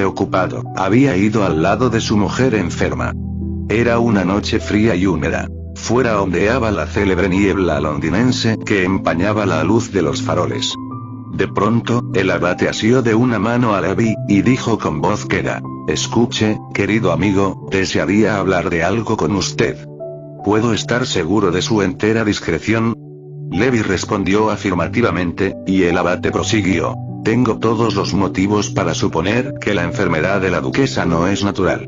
preocupado, había ido al lado de su mujer enferma. Era una noche fría y húmeda. Fuera ondeaba la célebre niebla londinense que empañaba la luz de los faroles. De pronto, el abate asió de una mano a Levi, y dijo con voz queda: «Escuche, querido amigo, desearía hablar de algo con usted. ¿Puedo estar seguro de su entera discreción?» Levi respondió afirmativamente, y el abate prosiguió: «Tengo todos los motivos para suponer que la enfermedad de la duquesa no es natural.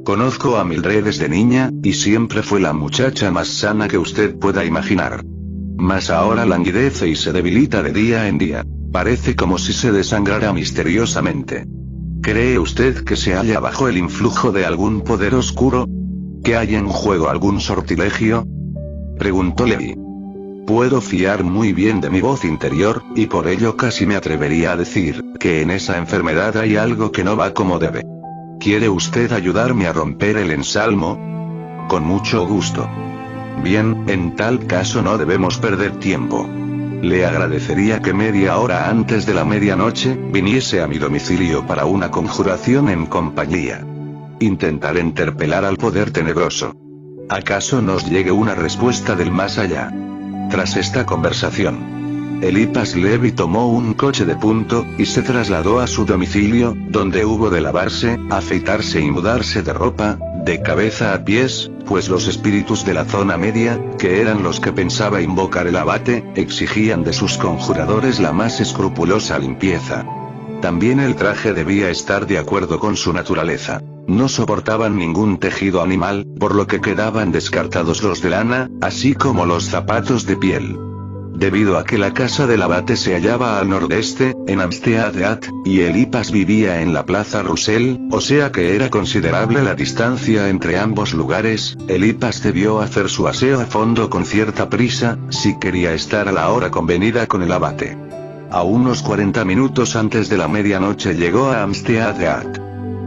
Conozco a Mildred desde niña, y siempre fue la muchacha más sana que usted pueda imaginar. Mas ahora languidece y se debilita de día en día. Parece como si se desangrara misteriosamente. ¿Cree usted que se halla bajo el influjo de algún poder oscuro? ¿Que hay en juego algún sortilegio?», preguntó Levi. «Puedo fiar muy bien de mi voz interior, y por ello casi me atrevería a decir que en esa enfermedad hay algo que no va como debe. ¿Quiere usted ayudarme a romper el ensalmo?». «Con mucho gusto». «Bien, en tal caso no debemos perder tiempo. Le agradecería que media hora antes de la medianoche, viniese a mi domicilio para una conjuración en compañía. Intentar interpelar al poder tenebroso. ¿Acaso nos llegue una respuesta del más allá?». Tras esta conversación, Eliphas Levi tomó un coche de punto, y se trasladó a su domicilio, donde hubo de lavarse, afeitarse y mudarse de ropa, de cabeza a pies, pues los espíritus de la zona media, que eran los que pensaba invocar el abate, exigían de sus conjuradores la más escrupulosa limpieza. También el traje debía estar de acuerdo con su naturaleza. No soportaban ningún tejido animal, por lo que quedaban descartados los de lana, así como los zapatos de piel. Debido a que la casa del abate se hallaba al nordeste, en Hampstead, y Eliphas vivía en la Plaza Russell, o sea que era considerable la distancia entre ambos lugares, Eliphas debió hacer su aseo a fondo con cierta prisa, si quería estar a la hora convenida con el abate. A unos 40 minutos antes de la medianoche llegó a Hampstead.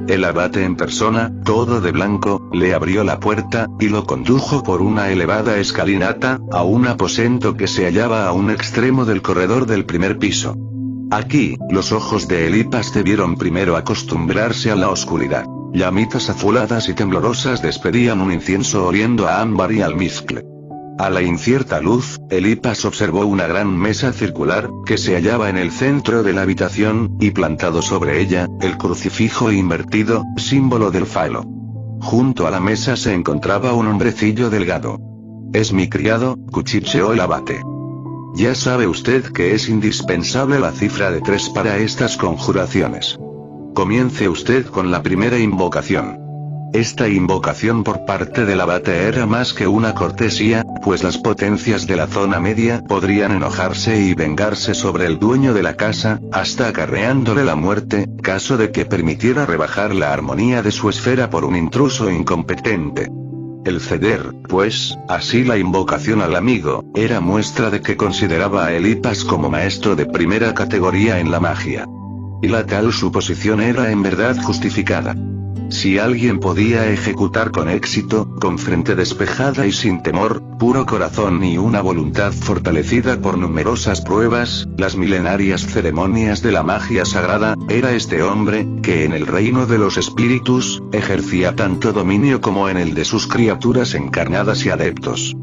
El abate en persona, todo de blanco, le abrió la puerta, y lo condujo por una elevada escalinata, a un aposento que se hallaba a un extremo del corredor del primer piso. Aquí, los ojos de Eliphas debieron primero acostumbrarse a la oscuridad. Llamitas azuladas y temblorosas despedían un incienso oliendo a ámbar y almizcle. A la incierta luz, Eliphas observó una gran mesa circular, que se hallaba en el centro de la habitación, y plantado sobre ella, el crucifijo invertido, símbolo del falo. Junto a la mesa se encontraba un hombrecillo delgado. «Es mi criado», cuchicheó el abate. «Ya sabe usted que es indispensable la cifra de 3 para estas conjuraciones. Comience usted con la primera invocación». Esta invocación por parte del abate era más que una cortesía, pues las potencias de la zona media podrían enojarse y vengarse sobre el dueño de la casa, hasta acarreándole la muerte, caso de que permitiera rebajar la armonía de su esfera por un intruso incompetente. El ceder, pues, así la invocación al amigo, era muestra de que consideraba a Eliphas como maestro de primera categoría en la magia. Y la tal suposición era en verdad justificada. Si alguien podía ejecutar con éxito, con frente despejada y sin temor, puro corazón y una voluntad fortalecida por numerosas pruebas, las milenarias ceremonias de la magia sagrada, era este hombre, que en el reino de los espíritus, ejercía tanto dominio como en el de sus criaturas encarnadas y adeptos.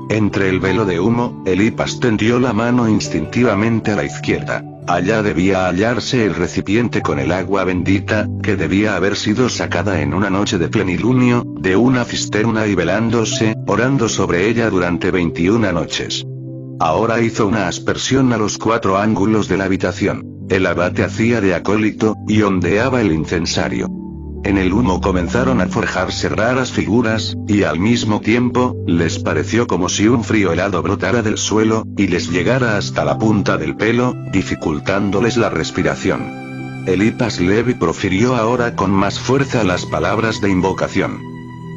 Entre el velo de humo, Eliphas tendió la mano instintivamente a la izquierda. Allá debía hallarse el recipiente con el agua bendita, que debía haber sido sacada en una noche de plenilunio, de una cisterna y velándose, orando sobre ella durante 21 noches. Ahora hizo una aspersión a los 4 ángulos de la habitación. El abate hacía de acólito, y ondeaba el incensario. En el humo comenzaron a forjarse raras figuras, y al mismo tiempo, les pareció como si un frío helado brotara del suelo, y les llegara hasta la punta del pelo, dificultándoles la respiración. Eliphas Levi profirió ahora con más fuerza las palabras de invocación.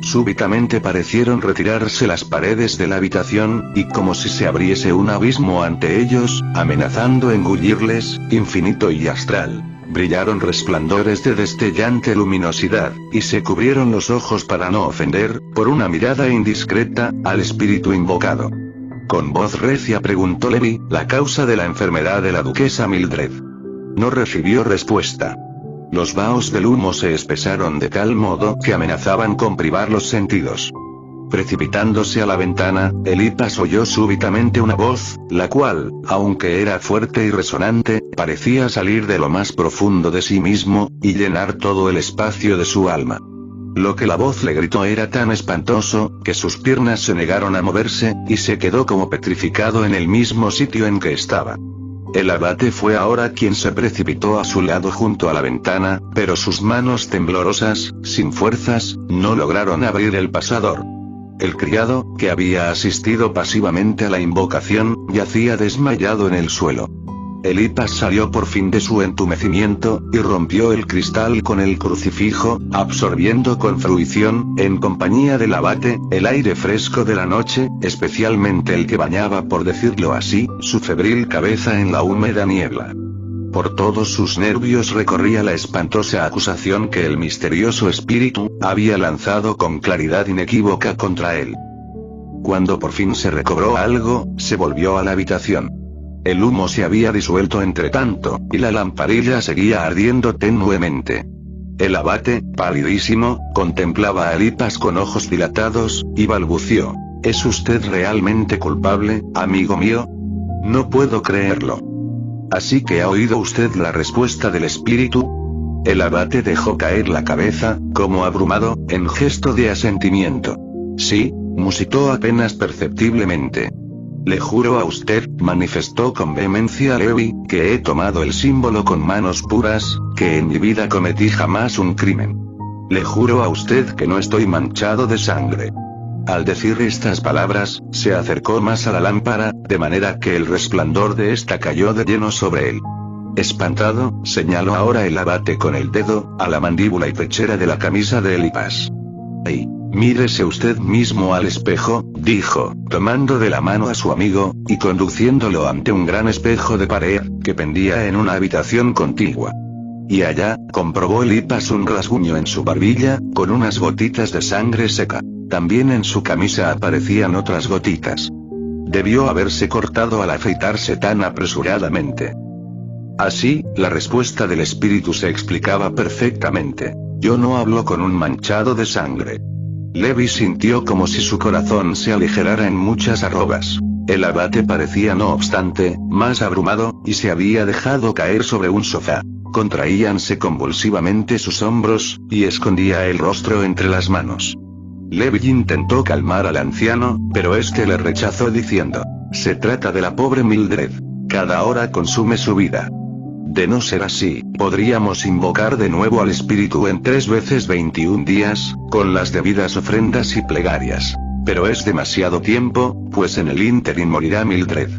Súbitamente parecieron retirarse las paredes de la habitación, y como si se abriese un abismo ante ellos, amenazando engullirles, infinito y astral. Brillaron resplandores de destellante luminosidad, y se cubrieron los ojos para no ofender, por una mirada indiscreta, al espíritu invocado. Con voz recia preguntó Levi, la causa de la enfermedad de la duquesa Mildred. No recibió respuesta. Los vaos del humo se espesaron de tal modo que amenazaban con privar los sentidos. Precipitándose a la ventana, Elipas oyó súbitamente una voz, la cual, aunque era fuerte y resonante, parecía salir de lo más profundo de sí mismo, y llenar todo el espacio de su alma. Lo que la voz le gritó era tan espantoso, que sus piernas se negaron a moverse, y se quedó como petrificado en el mismo sitio en que estaba. El abate fue ahora quien se precipitó a su lado junto a la ventana, pero sus manos temblorosas, sin fuerzas, no lograron abrir el pasador. El criado, que había asistido pasivamente a la invocación, yacía desmayado en el suelo. Elipas salió por fin de su entumecimiento, y rompió el cristal con el crucifijo, absorbiendo con fruición, en compañía del abate, el aire fresco de la noche, especialmente el que bañaba, por decirlo así, su febril cabeza en la húmeda niebla. Por todos sus nervios recorría la espantosa acusación que el misterioso espíritu había lanzado con claridad inequívoca contra él. Cuando por fin se recobró algo, se volvió a la habitación. El humo se había disuelto entre tanto, y la lamparilla seguía ardiendo tenuemente. El abate, palidísimo, contemplaba a Elipas con ojos dilatados, y balbució: ¿Es usted realmente culpable, amigo mío? No puedo creerlo. ¿Así que ha oído usted la respuesta del espíritu? El abate dejó caer la cabeza, como abrumado, en gesto de asentimiento. Sí, musitó apenas perceptiblemente. Le juro a usted, manifestó con vehemencia Levi, que he tomado el símbolo con manos puras, que en mi vida cometí jamás un crimen. Le juro a usted que no estoy manchado de sangre. Al decir estas palabras, se acercó más a la lámpara, de manera que el resplandor de esta cayó de lleno sobre él. Espantado, señaló ahora el abate con el dedo, a la mandíbula y pechera de la camisa de Elipas. ¡Ay! Mírese usted mismo al espejo, dijo, tomando de la mano a su amigo, y conduciéndolo ante un gran espejo de pared, que pendía en una habitación contigua. Y allá, comprobó Elipas un rasguño en su barbilla, con unas gotitas de sangre seca. También en su camisa aparecían otras gotitas. Debió haberse cortado al afeitarse tan apresuradamente. Así, la respuesta del espíritu se explicaba perfectamente. Yo no hablo con un manchado de sangre. Levi sintió como si su corazón se aligerara en muchas arrugas. El abate parecía no obstante, más abrumado, y se había dejado caer sobre un sofá. Contraíanse convulsivamente sus hombros, y escondía el rostro entre las manos. Levi intentó calmar al anciano, pero este le rechazó diciendo: se trata de la pobre Mildred. Cada hora consume su vida. De no ser así, podríamos invocar de nuevo al espíritu en 3 veces 21 días, con las debidas ofrendas y plegarias. Pero es demasiado tiempo, pues en el ínterin morirá Mildred.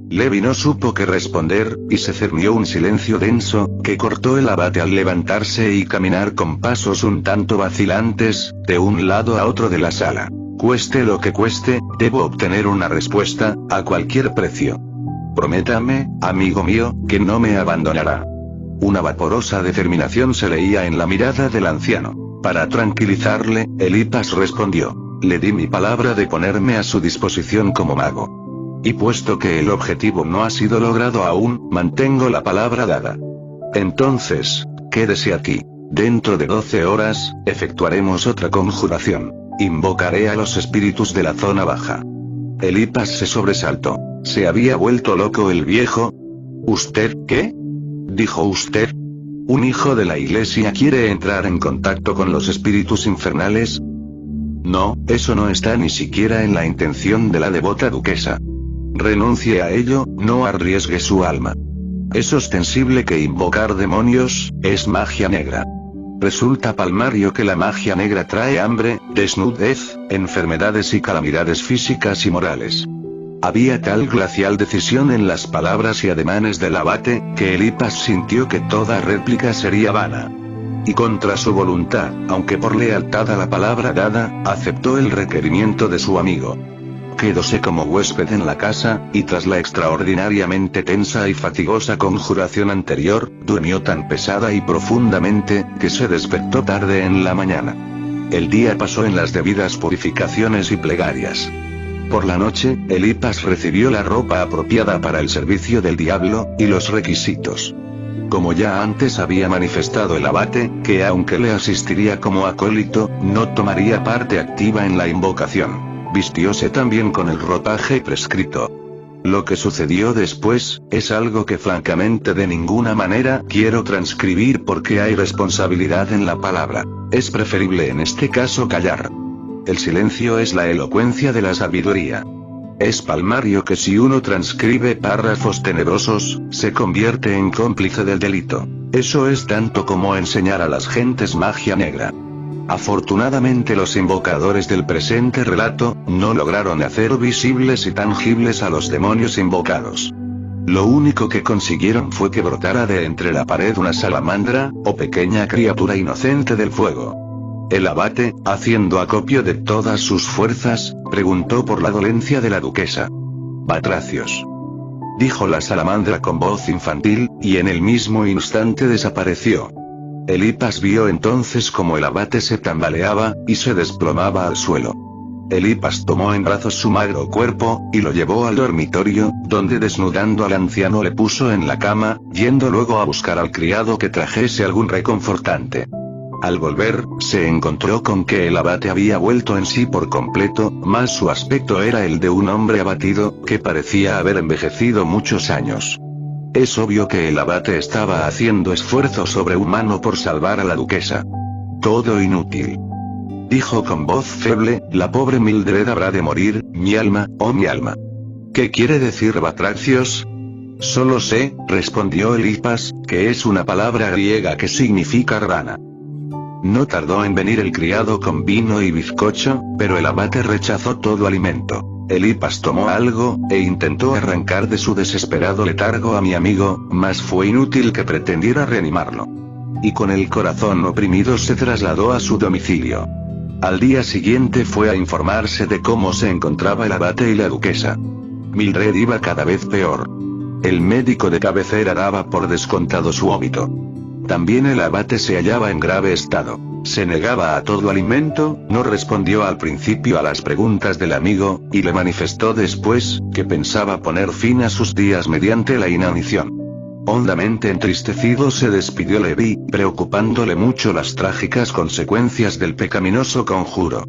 Levi no supo qué responder, y se cernió un silencio denso, que cortó el abate al levantarse y caminar con pasos un tanto vacilantes, de un lado a otro de la sala. Cueste lo que cueste, debo obtener una respuesta, a cualquier precio. Prométame, amigo mío, que no me abandonará. Una vaporosa determinación se leía en la mirada del anciano. Para tranquilizarle, Elipas respondió: le di mi palabra de ponerme a su disposición como mago. Y puesto que el objetivo no ha sido logrado aún, mantengo la palabra dada. Entonces, quédese aquí. Dentro de 12 horas, efectuaremos otra conjuración. Invocaré a los espíritus de la zona baja. Elipas se sobresaltó. ¿Se había vuelto loco el viejo? ¿Usted qué? Dijo usted. ¿Un hijo de la iglesia quiere entrar en contacto con los espíritus infernales? No, eso no está ni siquiera en la intención de la devota duquesa. Renuncie a ello, no arriesgue su alma. Es ostensible que invocar demonios es magia negra. Resulta palmario que la magia negra trae hambre, desnudez, enfermedades y calamidades físicas y morales. Había tal glacial decisión en las palabras y ademanes del abate, que Elipas sintió que toda réplica sería vana. Y contra su voluntad, aunque por lealtad a la palabra dada, aceptó el requerimiento de su amigo. Quedóse como huésped en la casa, y tras la extraordinariamente tensa y fatigosa conjuración anterior, durmió tan pesada y profundamente, que se despertó tarde en la mañana. El día pasó en las debidas purificaciones y plegarias. Por la noche, Elipas recibió la ropa apropiada para el servicio del diablo, y los requisitos. Como ya antes había manifestado el abate, que aunque le asistiría como acólito, no tomaría parte activa en la invocación, vistióse también con el ropaje prescrito. Lo que sucedió después, es algo que francamente de ninguna manera quiero transcribir porque hay responsabilidad en la palabra. Es preferible en este caso callar. El silencio es la elocuencia de la sabiduría. Es palmario que si uno transcribe párrafos tenebrosos, se convierte en cómplice del delito. Eso es tanto como enseñar a las gentes magia negra. Afortunadamente los invocadores del presente relato, no lograron hacer visibles y tangibles a los demonios invocados. Lo único que consiguieron fue que brotara de entre la pared una salamandra, o pequeña criatura inocente del fuego. El abate, haciendo acopio de todas sus fuerzas, preguntó por la dolencia de la duquesa. «Batracios», dijo la salamandra con voz infantil, y en el mismo instante desapareció. Elipas vio entonces como el abate se tambaleaba, y se desplomaba al suelo. Elipas tomó en brazos su magro cuerpo, y lo llevó al dormitorio, donde desnudando al anciano le puso en la cama, yendo luego a buscar al criado que trajese algún reconfortante. Al volver, se encontró con que el abate había vuelto en sí por completo, mas su aspecto era el de un hombre abatido, que parecía haber envejecido muchos años. Es obvio que el abate estaba haciendo esfuerzo sobrehumano por salvar a la duquesa. Todo inútil, dijo con voz feble, la pobre Mildred habrá de morir, mi alma, oh mi alma. ¿Qué quiere decir Batracios? Solo sé, respondió Elipas, que es una palabra griega que significa rana. No tardó en venir el criado con vino y bizcocho, pero el abate rechazó todo alimento. Elipas tomó algo, e intentó arrancar de su desesperado letargo a mi amigo, mas fue inútil que pretendiera reanimarlo. Y con el corazón oprimido se trasladó a su domicilio. Al día siguiente fue a informarse de cómo se encontraba el abate y la duquesa. Mildred iba cada vez peor. El médico de cabecera daba por descontado su óbito. También el abate se hallaba en grave estado. Se negaba a todo alimento, no respondió al principio a las preguntas del amigo, y le manifestó después, que pensaba poner fin a sus días mediante la inanición. Hondamente entristecido se despidió Levi, preocupándole mucho las trágicas consecuencias del pecaminoso conjuro.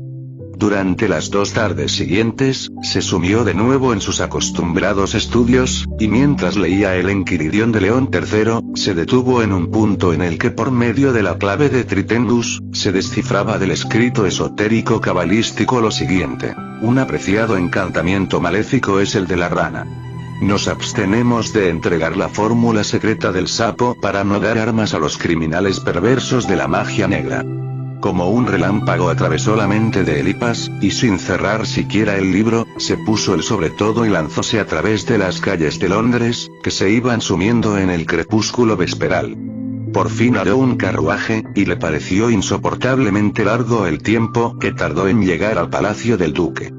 Durante las 2 tardes siguientes, se sumió de nuevo en sus acostumbrados estudios, y mientras leía el Enquiridión de León III, se detuvo en un punto en el que por medio de la clave de Tritendus, se descifraba del escrito esotérico cabalístico lo siguiente: un apreciado encantamiento maléfico es el de la rana. Nos abstenemos de entregar la fórmula secreta del sapo para no dar armas a los criminales perversos de la magia negra. Como un relámpago atravesó la mente de Elipas, y sin cerrar siquiera el libro, se puso el sobretodo y lanzóse a través de las calles de Londres, que se iban sumiendo en el crepúsculo vesperal. Por fin halló un carruaje, y le pareció insoportablemente largo el tiempo que tardó en llegar al palacio del duque.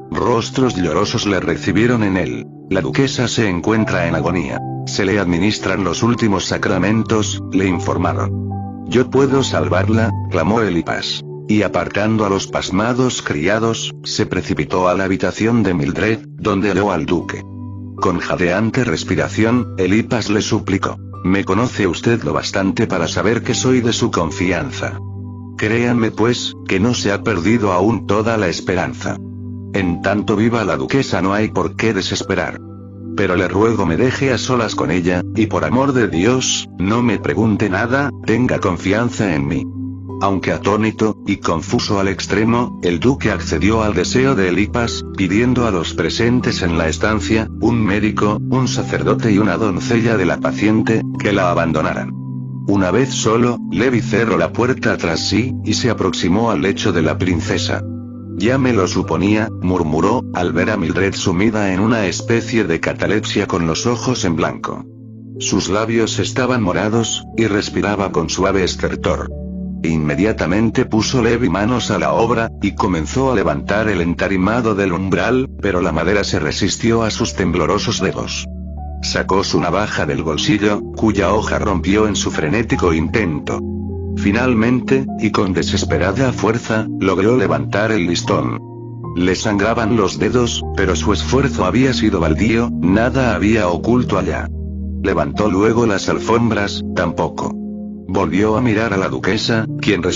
Rostros llorosos le recibieron en él. La duquesa se encuentra en agonía. Se le administran los últimos sacramentos, le informaron. Yo puedo salvarla, clamó Elipas. Y apartando a los pasmados criados, se precipitó a la habitación de Mildred, donde halló al duque. Con jadeante respiración, Elipas le suplicó: me conoce usted lo bastante para saber que soy de su confianza. Créanme pues, que no se ha perdido aún toda la esperanza. En tanto viva la duquesa no hay por qué desesperar. Pero le ruego me deje a solas con ella, y por amor de Dios, no me pregunte nada, tenga confianza en mí. Aunque atónito, y confuso al extremo, el duque accedió al deseo de Elipas, pidiendo a los presentes en la estancia, un médico, un sacerdote y una doncella de la paciente, que la abandonaran. Una vez solo, Levi cerró la puerta tras sí, y se aproximó al lecho de la princesa. Ya me lo suponía, murmuró, al ver a Mildred sumida en una especie de catalepsia con los ojos en blanco. Sus labios estaban morados, y respiraba con suave estertor. Inmediatamente puso Levi manos a la obra, y comenzó a levantar el entarimado del umbral, pero la madera se resistió a sus temblorosos dedos. Sacó su navaja del bolsillo, cuya hoja rompió en su frenético intento. Finalmente, y con desesperada fuerza, logró levantar el listón. Le sangraban los dedos, pero su esfuerzo había sido baldío, nada había oculto allá. Levantó luego las alfombras, tampoco. Volvió a mirar a la duquesa, quien respondió